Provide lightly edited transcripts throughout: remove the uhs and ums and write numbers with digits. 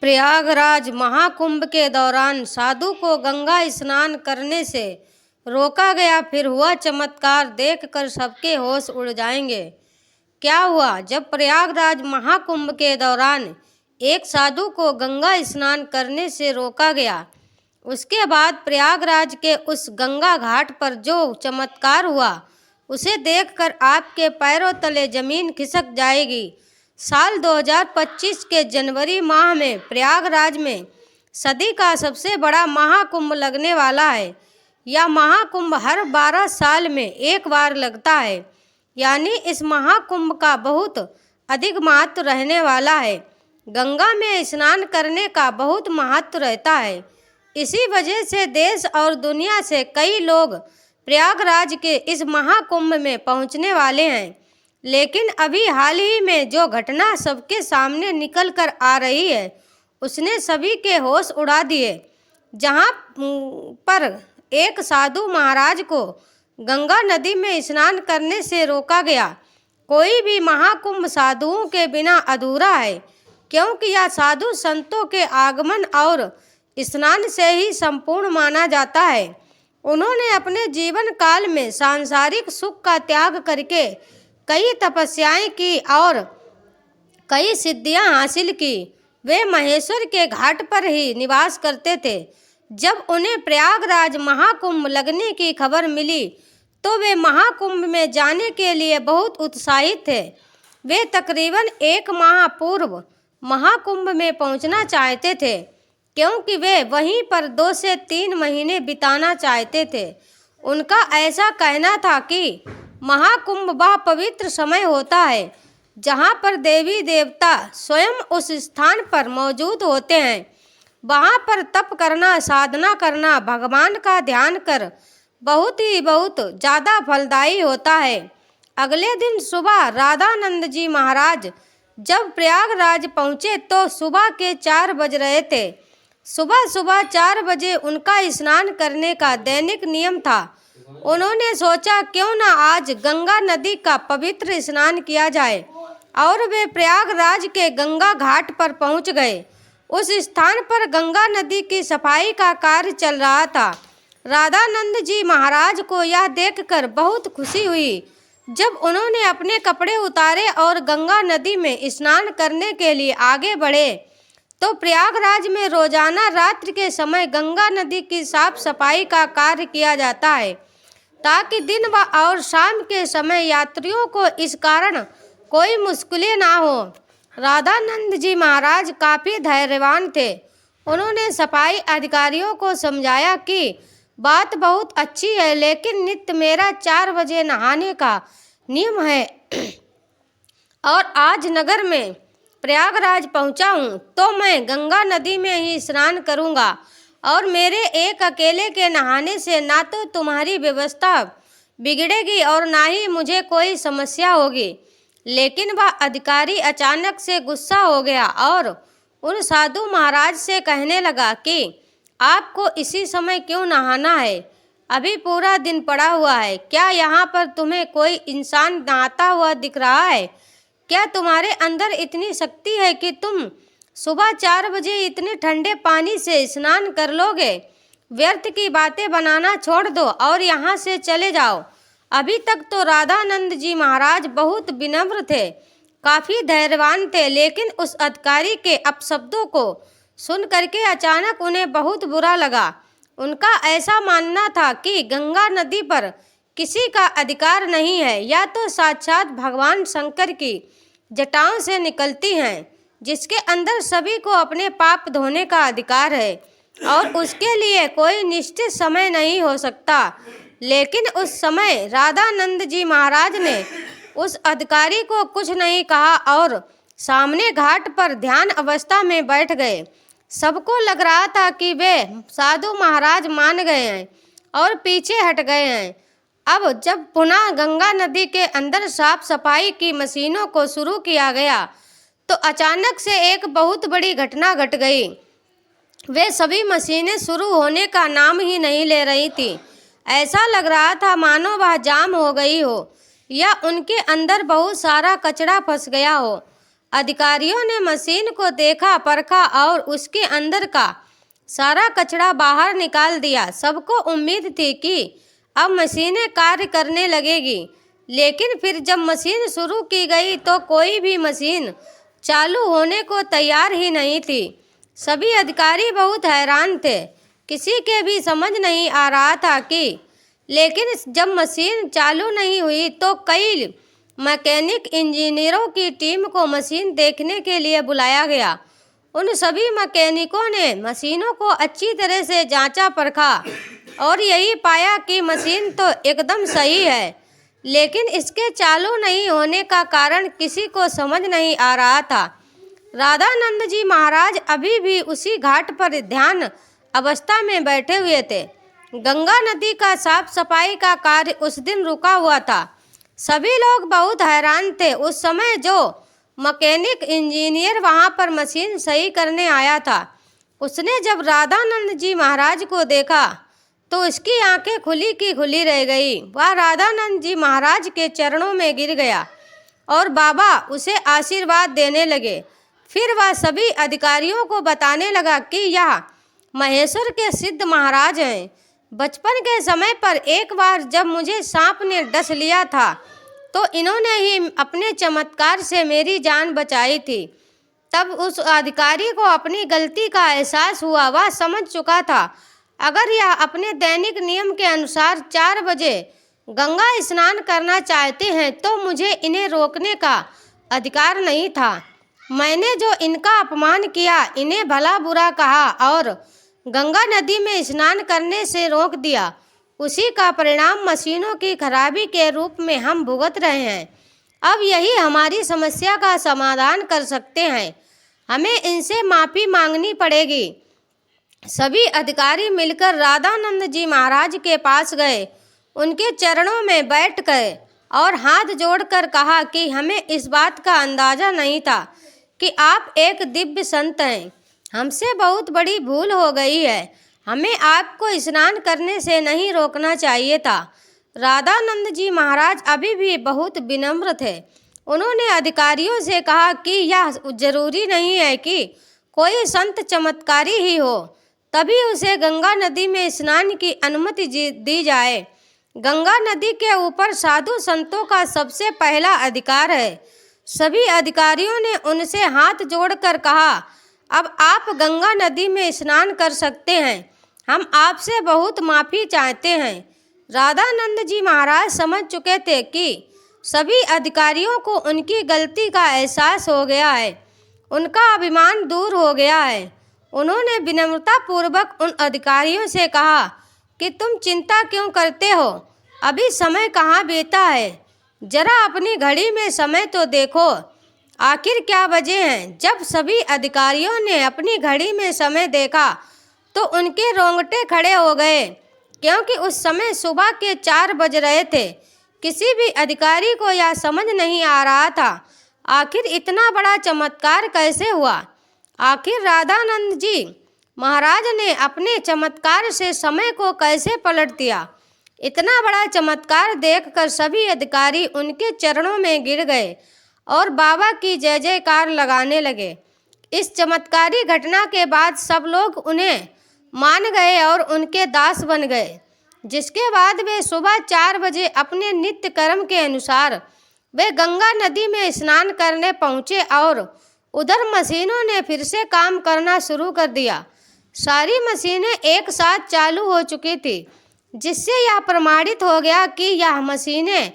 प्रयागराज महाकुंभ के दौरान साधु को गंगा स्नान करने से रोका गया। फिर हुआ चमत्कार, देखकर सबके होश उड़ जाएंगे। क्या हुआ? जब प्रयागराज महाकुंभ के दौरान एक साधु को गंगा स्नान करने से रोका गया, उसके बाद प्रयागराज के उस गंगा घाट पर जो चमत्कार हुआ, उसे देखकर आपके पैरों तले जमीन खिसक जाएगी। साल 2025 के जनवरी माह में प्रयागराज में सदी का सबसे बड़ा महाकुंभ लगने वाला है। यह महाकुंभ हर 12 साल में एक बार लगता है, यानी इस महाकुंभ का बहुत अधिक महत्व रहने वाला है। गंगा में स्नान करने का बहुत महत्व रहता है। इसी वजह से देश और दुनिया से कई लोग प्रयागराज के इस महाकुंभ में पहुंचने वाले हैं। लेकिन अभी हाल ही में जो घटना सबके सामने निकल कर आ रही है, उसने सभी के होश उड़ा दिए। जहां पर एक साधु महाराज को गंगा नदी में स्नान करने से रोका गया। कोई भी महाकुंभ साधुओं के बिना अधूरा है, क्योंकि यह साधु संतों के आगमन और स्नान से ही संपूर्ण माना जाता है। उन्होंने अपने जीवन काल में सांसारिक सुख का त्याग करके कई तपस्याएं की और कई सिद्धियां हासिल की। वे महेश्वर के घाट पर ही निवास करते थे। जब उन्हें प्रयागराज महाकुंभ लगने की खबर मिली, तो वे महाकुंभ में जाने के लिए बहुत उत्साहित थे। वे तकरीबन 1 माह पूर्व महाकुंभ में पहुंचना चाहते थे, क्योंकि वे वहीं पर 2 से 3 महीने बिताना चाहते थे। उनका ऐसा कहना था कि महाकुंभ वह पवित्र समय होता है जहाँ पर देवी देवता स्वयं उस स्थान पर मौजूद होते हैं। वहाँ पर तप करना, साधना करना, भगवान का ध्यान कर बहुत ज़्यादा फलदायी होता है। अगले दिन सुबह राधानंद जी महाराज जब प्रयागराज पहुँचे तो सुबह के 4 बज रहे थे। सुबह 4 बजे उनका स्नान करने का दैनिक नियम था। उन्होंने सोचा, क्यों ना आज गंगा नदी का पवित्र स्नान किया जाए, और वे प्रयागराज के गंगा घाट पर पहुंच गए। उस स्थान पर गंगा नदी की सफाई का कार्य चल रहा था। राधानंद जी महाराज को यह देखकर बहुत खुशी हुई। जब उन्होंने अपने कपड़े उतारे और गंगा नदी में स्नान करने के लिए आगे बढ़े, तो प्रयागराज में रोजाना रात्रि के समय गंगा नदी की साफ सफाई का कार्य किया जाता है, ताकि दिन और शाम के समय यात्रियों को इस कारण कोई मुश्किलें ना हो। राधानंद जी महाराज काफ़ी धैर्यवान थे। उन्होंने सफाई अधिकारियों को समझाया कि बात बहुत अच्छी है, लेकिन नित्य मेरा 4 बजे नहाने का नियम है और आज नगर में प्रयागराज पहुंचा हूं, तो मैं गंगा नदी में ही स्नान करूंगा, और मेरे एक अकेले के नहाने से ना तो तुम्हारी व्यवस्था बिगड़ेगी और ना ही मुझे कोई समस्या होगी। लेकिन वह अधिकारी अचानक से गुस्सा हो गया और उन साधु महाराज से कहने लगा कि आपको इसी समय क्यों नहाना है? अभी पूरा दिन पड़ा हुआ है। क्या यहाँ पर तुम्हें कोई इंसान नहाता हुआ दिख रहा है? क्या तुम्हारे अंदर इतनी शक्ति है कि तुम सुबह 4 बजे इतने ठंडे पानी से स्नान कर लोगे? व्यर्थ की बातें बनाना छोड़ दो और यहाँ से चले जाओ। अभी तक तो राधानंद जी महाराज बहुत विनम्र थे, काफ़ी धैर्यवान थे, लेकिन उस अधिकारी के अपशब्दों को सुन करके अचानक उन्हें बहुत बुरा लगा। उनका ऐसा मानना था कि गंगा नदी पर किसी का अधिकार नहीं है, या तो साक्षात भगवान शंकर की जटाओं से निकलती हैं, जिसके अंदर सभी को अपने पाप धोने का अधिकार है और उसके लिए कोई निश्चित समय नहीं हो सकता। लेकिन उस समय राधानंद जी महाराज ने उस अधिकारी को कुछ नहीं कहा और सामने घाट पर ध्यान अवस्था में बैठ गए। सबको लग रहा था कि वे साधु महाराज मान गए हैं और पीछे हट गए हैं। अब जब पुनः गंगा नदी के अंदर साफ सफाई की मशीनों को शुरू किया गया, तो अचानक से एक बहुत बड़ी घटना घट गई। वे सभी मशीनें शुरू होने का नाम ही नहीं ले रही थी। ऐसा लग रहा था मानो वह जाम हो गई हो या उनके अंदर बहुत सारा कचरा फंस गया हो। अधिकारियों ने मशीन को देखा, परखा और उसके अंदर का सारा कचरा बाहर निकाल दिया। सबको उम्मीद थी कि अब मशीनें कार्य करने लगेगी, लेकिन फिर जब मशीन शुरू की गई तो कोई भी मशीन चालू होने को तैयार ही नहीं थी। सभी अधिकारी बहुत हैरान थे। किसी के भी समझ नहीं आ रहा था कि लेकिन जब मशीन चालू नहीं हुई तो कई मैकेनिक इंजीनियरों की टीम को मशीन देखने के लिए बुलाया गया। उन सभी मैकेनिकों ने मशीनों को अच्छी तरह से जांचा परखा और यही पाया कि मशीन तो एकदम सही है, लेकिन इसके चालू नहीं होने का कारण किसी को समझ नहीं आ रहा था। राधानंद जी महाराज अभी भी उसी घाट पर ध्यान अवस्था में बैठे हुए थे। गंगा नदी का साफ सफाई का कार्य उस दिन रुका हुआ था। सभी लोग बहुत हैरान थे। उस समय जो मैकेनिक इंजीनियर वहां पर मशीन सही करने आया था, उसने जब राधानंद जी महाराज को देखा तो उसकी आंखें खुली की खुली रह गई। वह राधानंद जी महाराज के चरणों में गिर गया और बाबा उसे आशीर्वाद देने लगे। फिर वह सभी अधिकारियों को बताने लगा कि यह महेश्वर के सिद्ध महाराज हैं। बचपन के समय पर एक बार जब मुझे सांप ने डस लिया था तो इन्होंने ही अपने चमत्कार से मेरी जान बचाई थी। तब उस अधिकारी को अपनी गलती का एहसास हुआ। वह समझ चुका था अगर यह अपने दैनिक नियम के अनुसार 4 बजे गंगा स्नान करना चाहते हैं तो मुझे इन्हें रोकने का अधिकार नहीं था। मैंने जो इनका अपमान किया, इन्हें भला बुरा कहा और गंगा नदी में स्नान करने से रोक दिया, उसी का परिणाम मशीनों की खराबी के रूप में हम भुगत रहे हैं। अब यही हमारी समस्या का समाधान कर सकते हैं। हमें इनसे माफ़ी मांगनी पड़ेगी। सभी अधिकारी मिलकर राधानंद जी महाराज के पास गए, उनके चरणों में बैठ गए और हाथ जोड़कर कहा कि हमें इस बात का अंदाज़ा नहीं था कि आप एक दिव्य संत हैं। हमसे बहुत बड़ी भूल हो गई है। हमें आपको स्नान करने से नहीं रोकना चाहिए था। राधानंद जी महाराज अभी भी बहुत विनम्र थे। उन्होंने अधिकारियों से कहा कि यह जरूरी नहीं है कि कोई संत चमत्कारी ही हो तभी उसे गंगा नदी में स्नान की अनुमति दी जाए। गंगा नदी के ऊपर साधु संतों का सबसे पहला अधिकार है। सभी अधिकारियों ने उनसे हाथ जोड़कर कहा, अब आप गंगा नदी में स्नान कर सकते हैं। हम आपसे बहुत माफ़ी चाहते हैं। राधानंद जी महाराज समझ चुके थे कि सभी अधिकारियों को उनकी गलती का एहसास हो गया है, उनका अभिमान दूर हो गया है। उन्होंने विनम्रतापूर्वक उन अधिकारियों से कहा कि तुम चिंता क्यों करते हो, अभी समय कहाँ बीता है, जरा अपनी घड़ी में समय तो देखो, आखिर क्या बजे हैं। जब सभी अधिकारियों ने अपनी घड़ी में समय देखा तो उनके रोंगटे खड़े हो गए, क्योंकि उस समय सुबह के 4 बज रहे थे। किसी भी अधिकारी को यह समझ नहीं आ रहा था आखिर इतना बड़ा चमत्कार कैसे हुआ। आखिर राधानंद जी महाराज ने अपने चमत्कार से समय को कैसे पलट दिया। इतना बड़ा चमत्कार देखकर सभी अधिकारी उनके चरणों में गिर गए और बाबा की जय जयकार लगाने लगे। इस चमत्कारी घटना के बाद सब लोग उन्हें मान गए और उनके दास बन गए, जिसके बाद वे सुबह 4 बजे अपने नित्य कर्म के अनुसार वे गंगा नदी में स्नान करने पहुँचे और उधर मशीनों ने फिर से काम करना शुरू कर दिया। सारी मशीनें एक साथ चालू हो चुकी थी, जिससे यह प्रमाणित हो गया कि यह मशीनें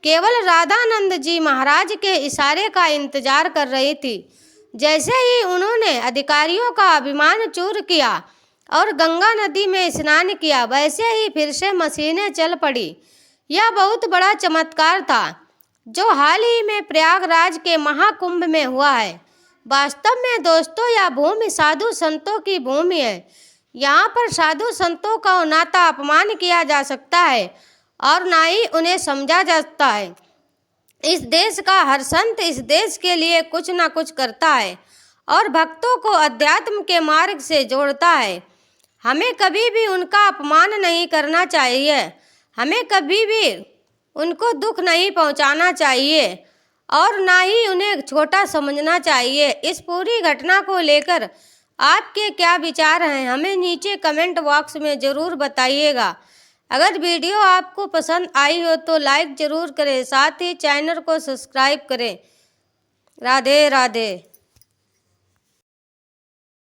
केवल राधानंद जी महाराज के इशारे का इंतजार कर रही थी। जैसे ही उन्होंने अधिकारियों का अभिमान चूर किया और गंगा नदी में स्नान किया, वैसे ही फिर से मशीनें चल पड़ी। यह बहुत बड़ा चमत्कार था जो हाल ही में प्रयागराज के महाकुंभ में हुआ है। वास्तव में दोस्तों, यह भूमि साधु संतों की भूमि है। यहाँ पर साधु संतों का ना तो अपमान किया जा सकता है और ना ही उन्हें समझा जाता है। इस देश का हर संत इस देश के लिए कुछ ना कुछ करता है और भक्तों को अध्यात्म के मार्ग से जोड़ता है। हमें कभी भी उनका अपमान नहीं करना चाहिए। हमें कभी भी उनको दुख नहीं पहुंचाना चाहिए और ना ही उन्हें छोटा समझना चाहिए। इस पूरी घटना को लेकर आपके क्या विचार हैं, हमें नीचे कमेंट बॉक्स में ज़रूर बताइएगा। अगर वीडियो आपको पसंद आई हो तो लाइक ज़रूर करें, साथ ही चैनल को सब्सक्राइब करें। राधे राधे।